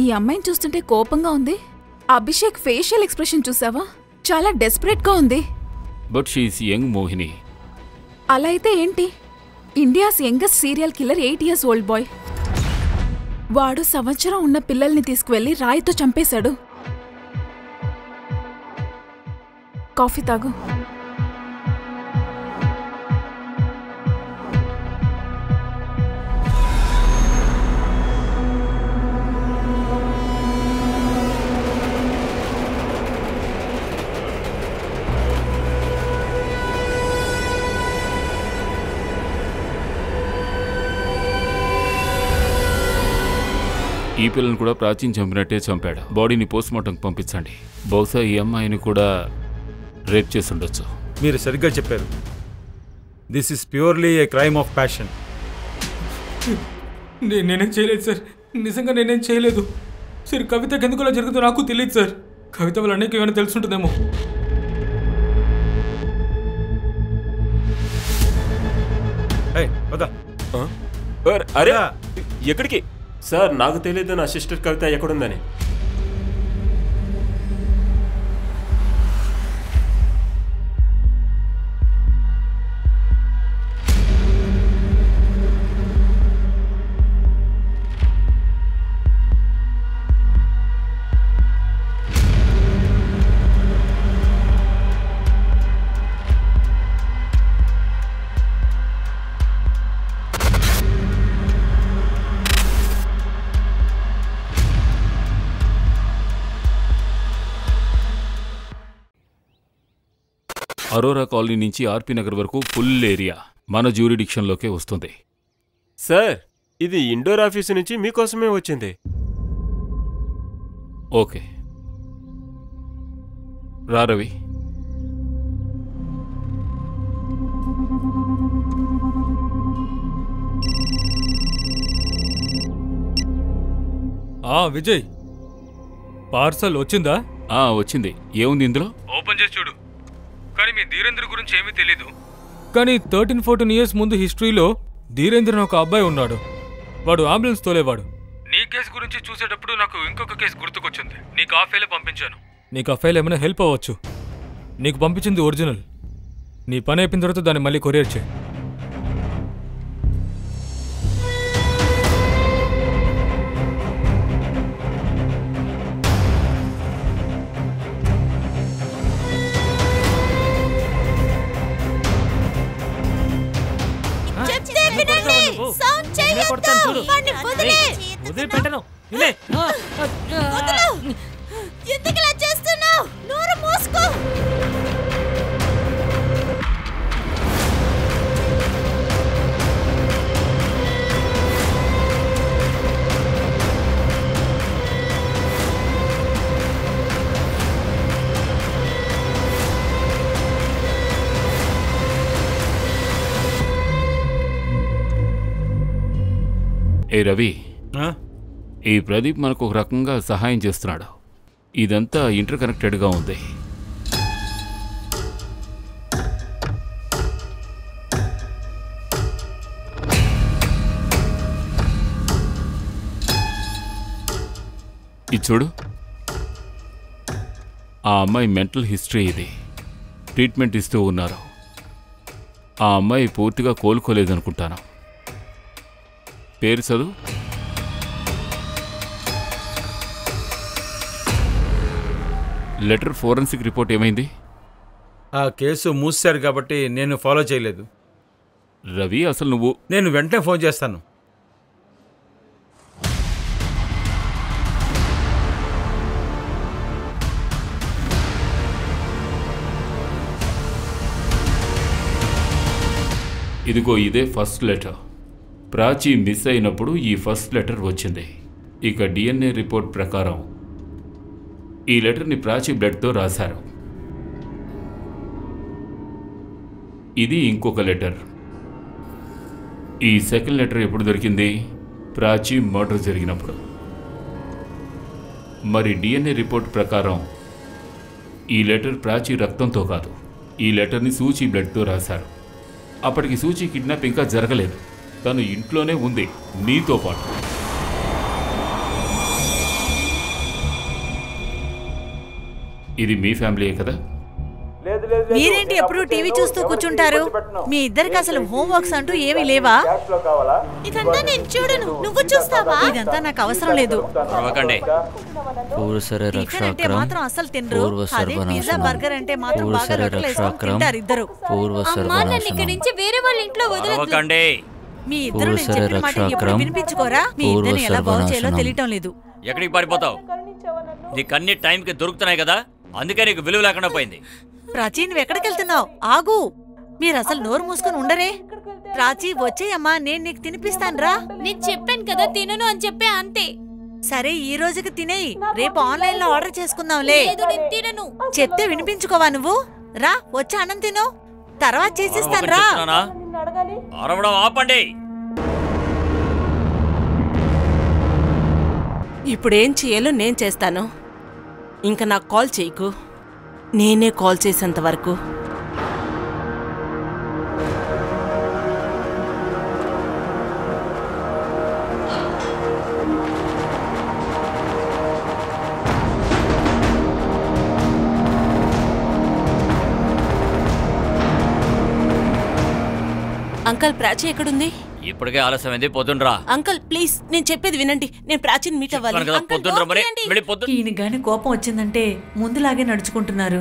ఈ అమ్మాయిని చూస్తుంటే కోపంగా ఉంది. అభిషేక్ ఫేషియల్ ఎక్స్ప్రెషన్ చూసావా? చాలా డెస్పరేట్ గా ఉంది. But she is young Mohini. అలా అయితే ఏంటి? India's youngest serial killer 8 years old boy. వాడు సంవత్సరం ఉన్న పిల్లల్ని తీసుకువెళ్లి రాయితో చంపేశాడు. కాఫీ తాగు. ఈ పిల్లని కూడా ప్రాచీన్ చంపినట్టే చంపాడు. బాడీని పోస్ట్మార్టంకి పంపించండి. బహుశా ఈ అమ్మాయిని కూడా రేప్ చేసి ఉండొచ్చు. మీరు సరిగ్గా చెప్పారు. This is purely A crime of passion. నేనేం చేయలేదు సార్. నిజంగా నేనేం చేయలేదు సార్. కవితకి ఎందుకు అలా జరుగుతుందో నాకు తెలియదు సార్. కవిత వాళ్ళ అన్నయ్యకి ఏమైనా తెలుసుంటుందేమో. అరే, ఎక్కడికి సార్? నాకు తెలియదు నా సిస్టర్ కవిత ఎక్కడుందని. అరోరా కాలనీ నుంచి ఆర్పీ నగర్ వరకు ఫుల్ ఏరియా మన జ్యూరిడిక్షన్లోకే వస్తుంది. సార్, ఇది ఇండోర్ ఆఫీసు నుంచి మీకోసమే వచ్చింది. ఓకే రా రవి. విజయ్, పార్సల్ వచ్చిందా? వచ్చింది. ఏముంది ఇందులో? ఓపెన్ చేసి చూడు. కానీ మీ ధీరేంద్ర గురించి ఏమీ తెలీదు. కానీ 13-14 ఇయర్స్ ముందు హిస్టరీలో ధీరేంద్ర ఒక అబ్బాయి ఉన్నాడు. వాడు అంబులెన్స్ తోలేవాడు. నీ కేసు గురించి చూసేటప్పుడు నాకు ఇంకొక కేసు గుర్తుకొచ్చింది. నీకు ఆ ఫైలే పంపించాను. నీకు ఆ ఫైల్ ఏమైనా హెల్ప్ అవ్వచ్చు. నీకు పంపించింది ఒరిజినల్. నీ పని అయిపోయిన తర్వాత దాన్ని మళ్ళీ కొరియర్ చేయి. ఎందుకు చేస్తున్నావు? నోరు మూసుకో. ఏ రవి, ఈ ప్రదీప్ మనకు ఒక రకంగా సహాయం చేస్తున్నాడు. ఇదంతా ఇంటర్ కనెక్టెడ్గా ఉంది. ఇది చూడు, ఆ అమ్మాయి మెంటల్ హిస్టరీ ఇది. ట్రీట్మెంట్ ఇస్తూ ఉన్నారు. ఆ అమ్మాయి పూర్తిగా కోలుకోలేదనుకుంటాను. పేరు చదువు. లెటర్ ఫోరెన్సిక్ రిపోర్ట్ ఏమైంది? ఆ కేసు మూసారు కాబట్టి నేను ఫాలో చేయలేదు. రవి, అసలు నువ్వు... నేను వెంటనే ఫోన్ చేస్తాను. ఇదిగో ఇదే ఫస్ట్ లెటర్. ప్రాచీ మిస్ అయినప్పుడు ఈ ఫస్ట్ లెటర్ వచ్చింది. ఇక డిఎన్ఏ రిపోర్ట్ ప్రకారం ఈ లెటర్ని ప్రాచీ బ్లడ్తో రాశారు. ఇది ఇంకొక లెటర్. ఈ సెకండ్ లెటర్ ఎప్పుడు దొరికింది? ప్రాచీ మర్డర్ జరిగినప్పుడు. మరి డిఎన్ఏ రిపోర్ట్ ప్రకారం ఈ లెటర్ ప్రాచీ రక్తంతో కాదు, ఈ లెటర్ని సూచి బ్లడ్తో రాశారు. అప్పటికి సూచి కిడ్నాప్ ఇంకా జరగలేదు. తను ఇంట్లోనే ఉంది నీతో పాటు. ఇది మీ ఫ్యామిలీయే కదా? మీరేంటి ఎప్పుడు టీవీ చూస్తూ కూర్చుంటారు? మీ ఇద్దరికి అసలు హోంవర్క్స్ అంటూ ఏమీ లేవా? ఇదంతా నేను చూడను, నువ్వు చూస్తావా? ఇదంతా నాకు అవసరం లేదు. టిఫిన్ అంటే మాత్రం అసలు తినరు. అదే పిజ్జా బర్గర్ అంటే మాత్రం బాగా రొట్టెలేసుకొని తింటారు ఇద్దరు. అమ్మా, నన్ను ఇక్కడి నుంచి వేరే వాళ్ళ ఇంట్లో వదలొద్దు. మీ ఇద్దరు నేను చెప్పిన మాట ఎప్పుడు వినిపించుకోరా? మీ ఇద్దరిని ఎలా బాగు చేయాలో తెలియటం లేదు. ఎక్కడికి పారిపోతావు? నీకు అన్ని టైంకి దొరుకుతున్నాయి కదా, అందుకే నీకు విలువ లేకుండా పోయింది. ప్రాచీ, నువ్వు ఎక్కడికి వెళ్తున్నావు? ఆగు. మీరు అసలు నోరు మూసుకొని ఉండరే? ప్రాచీ, వచ్చేయమ్మా, నేను నీకు తినిపిస్తాను రా. నేను చెప్పాను కదా తినను అని చెప్పే, అంతే. సరే, ఈ రోజుకి తినేయి. రేపు ఆన్లైన్ లో ఆర్డర్ చేసుకుందాంలే. తినను చెప్తే వినిపించుకోవా నువ్వు? రా, వచ్చి అన్నం తిను, తర్వాత చేసిస్తాను రా. అరవడం ఆపండి. ఇప్పుడేం చేయాలో నేను చేస్తాను. ఇంకా నాకు కాల్ చేయకు. నేనే కాల్ చేసేంత వరకు. అంకల్, ప్రాచీ ఎక్కడుంది? ఇప్పటికే ఆలస్యమైంది, పొద్దునరా. అంకల్ ప్లీజ్, నేను చెప్పేది వినండి. నేను ప్రాచీని మీట్ అవ్వాలి. ఈయన గాని కోపం వచ్చిందంటే ముందులాగే నడుచుకుంటున్నారు.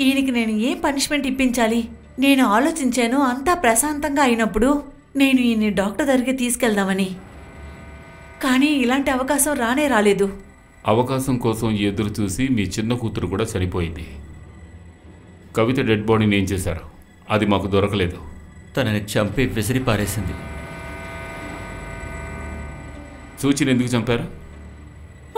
ఈయనకి నేను ఏం పనిష్మెంట్ ఇప్పించాలి? నేను ఆలోచించాను, అంతా ప్రశాంతంగా అయినప్పుడు నేను ఈయన్ని డాక్టర్ దగ్గరికి తీసుకెళ్దామని. కానీ ఇలాంటి అవకాశం రానే రాలేదు. అవకాశం కోసం ఎదురు చూసి మీ చిన్న కూతురు కూడా చనిపోయింది. కవిత డెడ్ బాడీని ఏం చేశారు? అది మాకు దొరకలేదు. తనని చంపి విసిరి పారేసింది. సూచిని ఎందుకు చంపారు?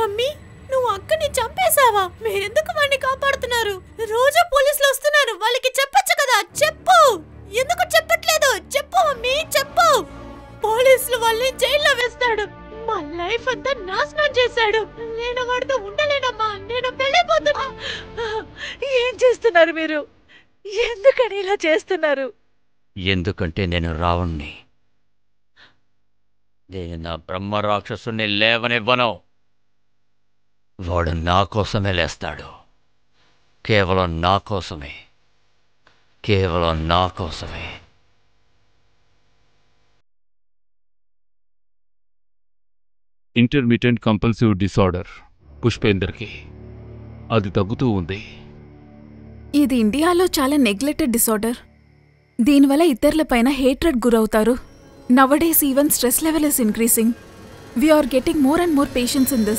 మమ్మీ, నువ్వు అక్కని చంపేశావా? మీరెందుకు వాడిని కాపాడుతున్నారు? రోజు పోలీసులు వస్తున్నారు, వాళ్ళకి చెప్పొచ్చు కదా. చెప్పు, ఎందుకు చెప్పట్లేదు? చెప్పు మమ్మీ, చెప్పు. పోలీసులు వాళ్ళని జైల్లో వేస్తాడు. మా లైఫ్ అంతా నాశనం చేశాడు. నేను వాడితో ఉండలేనమ్మా. నేను వెళ్ళిపోతున్నా. ఏం చేస్తున్నారు మీరు? ఎందుకని ఇలా చేస్తున్నారు? ఎందుకంటే నేను రావణ్ణి. నేను నా బ్రహ్మ రాక్షసుని లేవనివ్వను. వాడు నా కోసమే లేస్తాడు. కేవలం నా కోసమే. కేవలం నా కోసమే. ఇంటర్మీడియట్ కంపల్సివ్ డిసార్డర్ పుష్పేందర్కి. అది తగ్గుతూ ఉంది. ఇది ఇండియాలో చాలా నెగ్లెక్టెడ్ డిసార్డర్. దీనివల్ల ఇతరులపైన హేట్రెడ్ గురవుతారు. Nowadays even stress level is increasing. We are getting more and more patients in this.